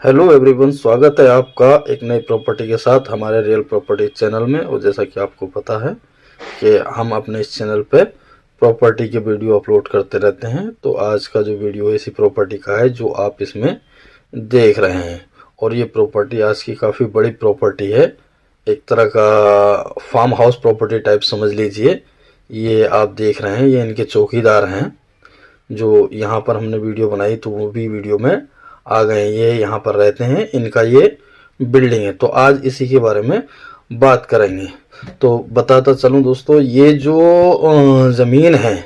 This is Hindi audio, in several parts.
हेलो एवरीवन, स्वागत है आपका एक नई प्रॉपर्टी के साथ हमारे रियल प्रॉपर्टी चैनल में। और जैसा कि आपको पता है कि हम अपने इस चैनल पे प्रॉपर्टी के वीडियो अपलोड करते रहते हैं, तो आज का जो वीडियो इसी प्रॉपर्टी का है जो आप इसमें देख रहे हैं। और ये प्रॉपर्टी आज की काफ़ी बड़ी प्रॉपर्टी है, एक तरह का फार्म हाउस प्रॉपर्टी टाइप समझ लीजिए। ये आप देख रहे हैं, ये इनके चौकीदार हैं जो यहाँ पर हमने वीडियो बनाई तो वो भी वीडियो में आ गए। ये यहाँ पर रहते हैं, इनका ये बिल्डिंग है। तो आज इसी के बारे में बात करेंगे। तो बताता चलूँ दोस्तों, ये जो ज़मीन है,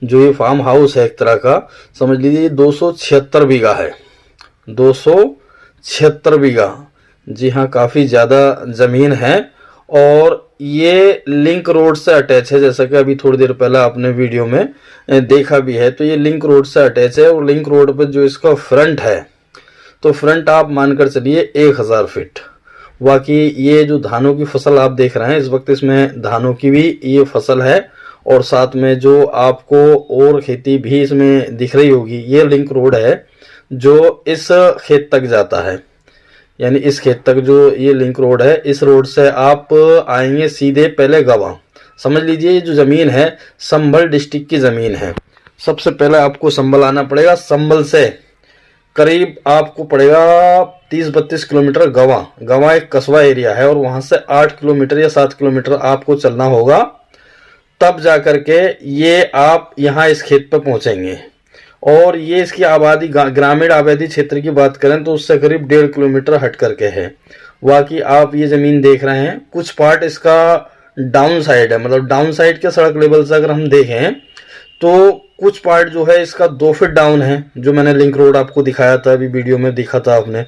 जो ये फार्म हाउस है, एक तरह का समझ लीजिए 276 बीघा है। 276 बीघा, जी हाँ, काफ़ी ज़्यादा ज़मीन है। और ये लिंक रोड से अटैच है, जैसा कि अभी थोड़ी देर पहले आपने वीडियो में देखा भी है। तो ये लिंक रोड से अटैच है और लिंक रोड पर जो इसका फ्रंट है, तो फ्रंट आप मानकर चलिए 1000 फीट। बाकी ये जो धानों की फसल आप देख रहे हैं इस वक्त, इसमें धानों की भी ये फसल है। और साथ में जो आपको और खेती भी इसमें दिख रही होगी, ये लिंक रोड है जो इस खेत तक जाता है। यानी इस खेत तक जो ये लिंक रोड है, इस रोड से आप आएंगे सीधे पहले गवा। समझ लीजिए ये जो ज़मीन है संभल डिस्ट्रिक्ट की ज़मीन है। सबसे पहले आपको संभल आना पड़ेगा। संभल से करीब आपको पड़ेगा 30-32 किलोमीटर गवा। गवा एक कस्बा एरिया है और वहाँ से 8 किलोमीटर या 7 किलोमीटर आपको चलना होगा, तब जा कर के ये आप यहाँ इस खेत पर पहुँचेंगे। और ये इसकी आबादी, ग्रामीण आबादी क्षेत्र की बात करें तो उससे करीब 1.5 किलोमीटर हट करके है। बाकी आप ये ज़मीन देख रहे हैं, कुछ पार्ट इसका डाउन साइड है, मतलब डाउन साइड के सड़क लेवल से अगर हम देखें तो कुछ पार्ट जो है इसका 2 फीट डाउन है, जो मैंने लिंक रोड आपको दिखाया था, अभी वीडियो में दिखा था आपने।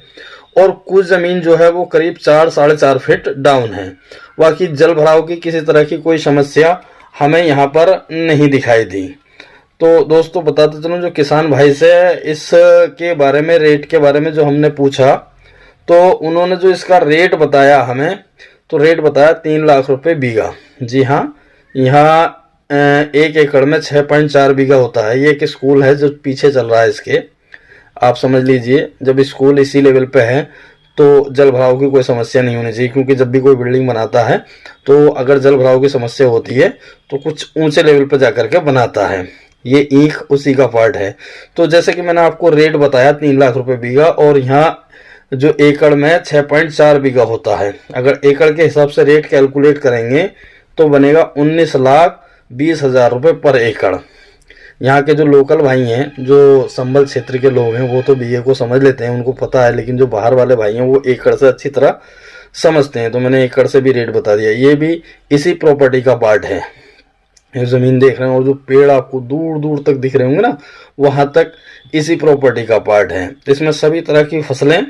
और कुछ ज़मीन जो है वो करीब 4-4.5 फीट डाउन है। बाकी जल भराव की किसी तरह की कोई समस्या हमें यहाँ पर नहीं दिखाई दी। तो दोस्तों बताते चलूँ, जो किसान भाई से इसके बारे में, रेट के बारे में जो हमने पूछा, तो उन्होंने जो इसका रेट बताया हमें, तो रेट बताया 3 लाख रुपए बीघा। जी हाँ, यहाँ 1 एकड़ में 6.4 बीघा होता है। ये एक स्कूल है जो पीछे चल रहा है इसके, आप समझ लीजिए। जब स्कूल इसी लेवल पे है तो जल भराव की कोई समस्या नहीं होनी चाहिए, क्योंकि जब भी कोई बिल्डिंग बनाता है तो अगर जल भराव की समस्या होती है तो कुछ ऊंचे लेवल पर जाकर के बनाता है। ये ईख उसी का पार्ट है। तो जैसे कि मैंने आपको रेट बताया 3 लाख रुपए बीघा, और यहाँ जो एकड़ में 6.4 बीघा होता है। अगर एकड़ के हिसाब से रेट कैलकुलेट करेंगे तो बनेगा 19,20,000 रुपये पर एकड़। यहाँ के जो लोकल भाई हैं, जो संभल क्षेत्र के लोग हैं, वो तो बीघे को समझ लेते हैं, उनको पता है। लेकिन जो बाहर वाले भाई हैं वो एकड़ से अच्छी तरह समझते हैं, तो मैंने एकड़ से भी रेट बता दिया। ये भी इसी प्रॉपर्टी का पार्ट है। ये ज़मीन देख रहे हैं और जो पेड़ आपको दूर दूर तक दिख रहे होंगे ना, वहाँ तक इसी प्रॉपर्टी का पार्ट है। इसमें सभी तरह की फसलें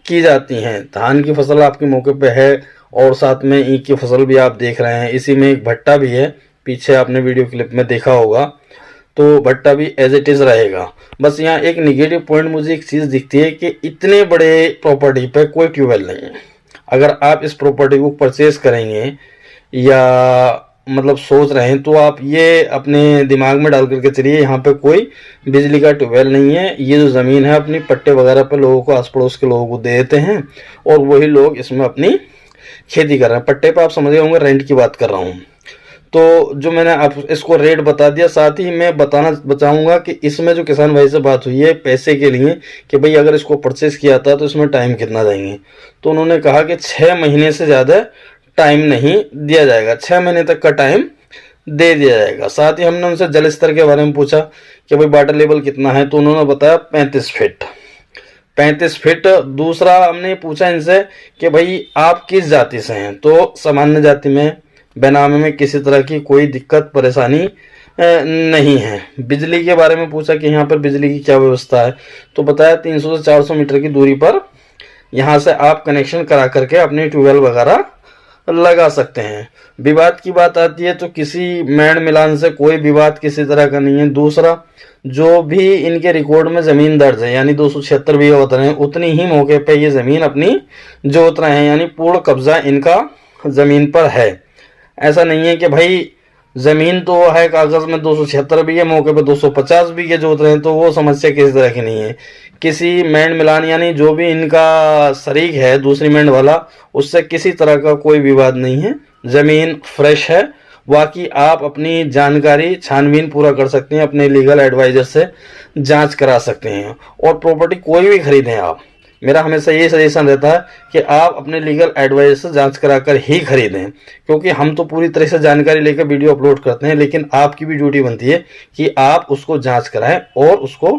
की जाती हैं। धान की फसल आपके मौके पे है और साथ में ईख की फसल भी आप देख रहे हैं। इसी में एक भट्टा भी है, पीछे आपने वीडियो क्लिप में देखा होगा, तो भट्टा भी एज इट इज़ रहेगा। बस यहाँ एक निगेटिव पॉइंट मुझे एक चीज़ दिखती है कि इतने बड़े प्रॉपर्टी पे कोई ट्यूबवेल नहीं है। अगर आप इस प्रॉपर्टी को परचेज करेंगे या मतलब सोच रहे हैं, तो आप ये अपने दिमाग में डाल करके चलिए, यहाँ पे कोई बिजली का ट्यूबवेल नहीं है। ये जो ज़मीन है अपनी पट्टे वगैरह पे लोगों को, आस पड़ोस के लोगों को दे देते हैं और वही लोग इसमें अपनी खेती कर रहे हैं। पट्टे पे आप समझ गए होंगे, रेंट की बात कर रहा हूँ। तो जो मैंने आप इसको रेट बता दिया, साथ ही मैं बताना बचाऊंगा कि इसमें जो किसान भाई से बात हुई है पैसे के लिए, कि भाई अगर इसको परचेस किया था तो इसमें टाइम कितना देंगे, तो उन्होंने कहा कि 6 महीने से ज़्यादा टाइम नहीं दिया जाएगा। 6 महीने तक का टाइम दे दिया जाएगा। साथ ही हमने उनसे जल स्तर के बारे में पूछा कि भाई वाटर लेवल कितना है, तो उन्होंने बताया 35 फीट। 35 फीट। दूसरा हमने पूछा इनसे कि भाई आप किस जाति से हैं, तो सामान्य जाति में, बेनामे में किसी तरह की कोई दिक्कत परेशानी नहीं है। बिजली के बारे में पूछा कि यहाँ पर बिजली की क्या व्यवस्था है, तो बताया 300 से 400 मीटर की दूरी पर यहाँ से आप कनेक्शन करा करके अपनी ट्यूबवेल वगैरह लगा सकते हैं। विवाद की बात आती है तो किसी मेड़ मिलान से कोई विवाद किसी तरह का नहीं है। दूसरा, जो भी इनके रिकॉर्ड में ज़मीन दर्ज है, यानी 276 बीघा होते हैं, उतनी ही मौके पे ये ज़मीन अपनी जोत रहे हैं, यानी पूर्ण कब्जा इनका ज़मीन पर है। ऐसा नहीं है कि भाई जमीन तो है कागज में 276 बीघे, मौके पे 250 बीघे जोत रहे हैं, तो वो समस्या किस तरह की नहीं है। किसी मैंड मिलान यानी जो भी इनका शरीक है दूसरी मैंड वाला, उससे किसी तरह का कोई विवाद नहीं है, जमीन फ्रेश है। बाकी आप अपनी जानकारी छानबीन पूरा कर सकते हैं, अपने लीगल एडवाइजर से जांच करा सकते हैं। और प्रॉपर्टी कोई भी खरीदें आप, मेरा हमेशा ये सजेशन रहता है कि आप अपने लीगल एडवाइजर से जांच कराकर ही खरीदें, क्योंकि हम तो पूरी तरह से जानकारी लेकर वीडियो अपलोड करते हैं, लेकिन आपकी भी ड्यूटी बनती है कि आप उसको जांच कराएं और उसको